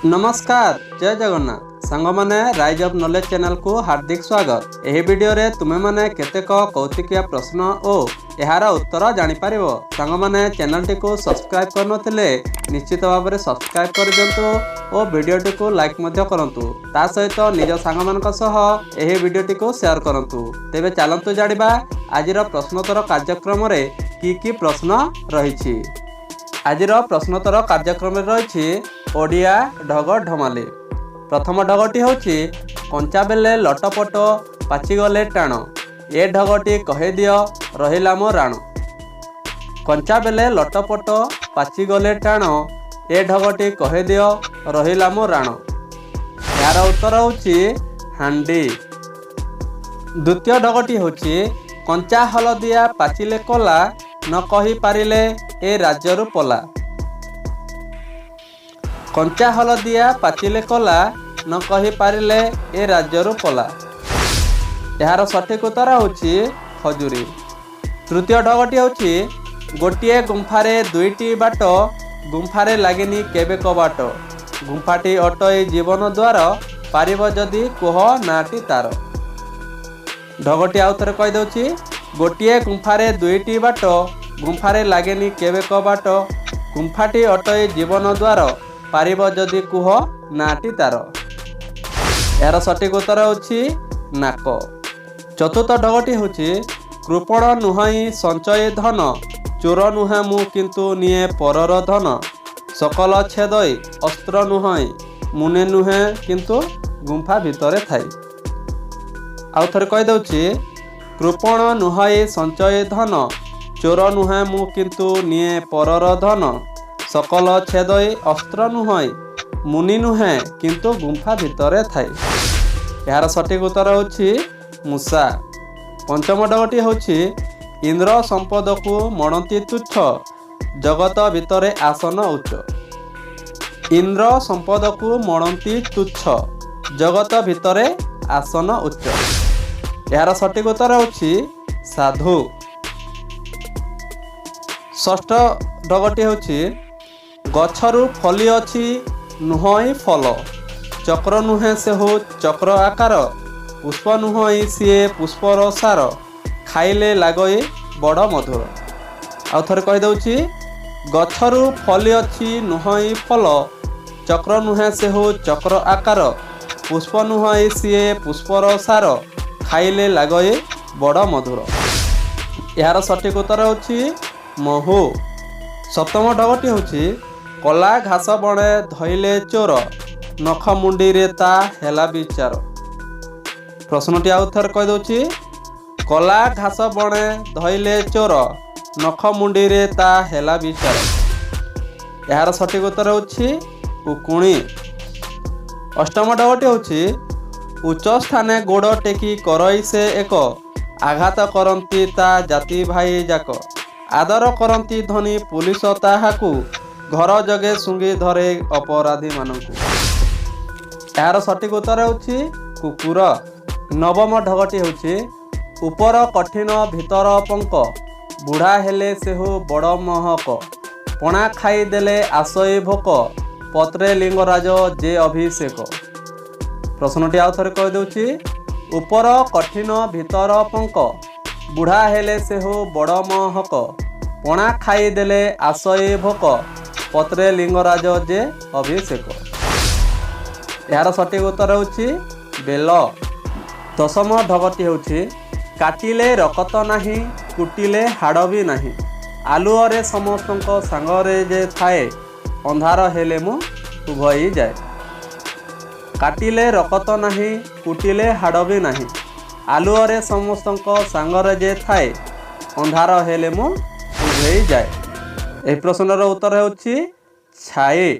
नमस्कार जय जगन्नाथ सांग मैंने राइज ऑफ नॉलेज चैनल को हार्दिक स्वागत। एही वीडियो रे तुमे माने केतेक कौतुकिया प्रश्न और यार उत्तर जानि पारिबो। सांग माने चैनल टी को सब्सक्राइब करनथिले निश्चित भाव में सब्सक्राइब कर दियंतु और वीडियो टी को लाइक मध्य करंतु। ता सहित निज सांग मानक सह एही वीडियो टी को शेयर करंतु। तेबे चलंतु जानिबा आजिर प्रश्नोत्तर कार्यक्रम रे की प्रश्न रहिछि। आजिर प्रश्नोत्तर कार्यक्रम रही ओडिया ढग ढमाली। प्रथम ढगटी होछि कंचा बेले लटपट पाचिगले टाण ए ढगटी कहे दियो रहिला मो राण। कंचा बेले लटपट पाचिगले टाण ए ढगटी कहे दियो रहिला मो राण। यार उत्तर होछि हांडी। द्वितीय ढगटी होछि कंचा हलदिया पाचिले कला न कहि पारिले ए राज्यरु पला। कंचा हलदिया पाचिले कला न कहि पारिले ए राज्यरु पला। यार सठिक उत्तर होछि खजुरी। तृतीय ढगटी होछि गोटिए गुंफारे दुईटी बाट गुंफारे लागिनी केबे कबाट गुंफाटी अटई जीवन द्वार पारिब जदि कुह नाटी तार। ढगटी आउथरे कहि दउछि गोटिए गुंफारे दुईटी बाट गुंफारे लागेनी केबे कबाट गुंफाटी अटई जीवन द्वार पारिब जदि कुह नाटी तार। यार सठिक उत्तर होछि नाक। चतुर्थ ढगटी होछि कृपण नुहई संचय धन चोर नुहे मु किंतु निये परर धन सकल छेदई अस्त्र नुहई मुने नुहे किंतु गुंफा भितरे थाई। आउ थरे कहि दउछि कृपण नुहई संचय धन चोर नुहे मु किंतु निये परर धन सकल छेदई अस्त्र नुहई मुनि नुहे किंतु गुंफा भितरे थाई। यार सठिक उत्तर होछि मूषा। पंचम ढगटी होछि इंद्र संपद को मणति तुच्छ जगत भितरे आसन उच्च। इंद्र संपद को मणति तुच्छ जगत भितरे आसन उच्च। यार सठिक उत्तर होछि साधु। षष्ठ ढगटी होछि गछरु फली अछि नुहई फल चक्र नुहे से हो चक्र आकार पुष्प नुहई सीए पुष्पर सार खाइले लागए बड़ मधुर। आउ थरे कहि दउछि गछरु फली अछि नुहई फल चक्र नुहे से हो चक्र आकार पुष्प नुहई सीए पुष्पर सार खाइले लागए बड़ मधुर। यार सठिक उत्तर होछि महु। सप्तम ढगटी होछि कला घास बणे धइले चोर नख मुंडी रे ता हेला विचार। प्रश्नटी आउ थर कहि दउछि कला घास बणे धइले चोर नख मुंडी रे ता हेला विचार। यार सठिक उत्तर होछि उकुणी। अष्टम ढगटी होछि उच्च स्थाने गोड़ टेकी करई से एक आघात करंती ता जाति भाई जाक आदर करंती धनी पुलिस ताहाकू घर जगे सुंगी धरे अपराधी मानकू। यार सठिक उत्तर होछि कुकुर। नवम ढगटी होछि ऊपर कठिन भीतर पंक बुढ़ा हेले सेहु बड़ महक पणा खाई देले आसई भोक पत्रे लिंगराज जे अभिषेक। प्रश्नटी आउ थरे कहि दउछि ऊपर कठिन भीतर पंक बुढ़ा हेले सेहु बड़ महक पणा खाई देले आसई भोक पत्रे लिंगराज जे अभिषेक। यार सठिक उत्तर होछि बेल। दशम ढगटी होछि काटिले रकत नाही कुटिले हाड़ भी नाही आलुअरे समस्तक सांगरे जे थाए अंधार हेले मु उभई जाए। काटिले रकत नाही कुटिले हाड़ भी नाही आलुअरे समस्तक सांगरे जे थाए अंधार हेले मु उभई जाए। एही प्रश्नर उत्तर होछि छाई।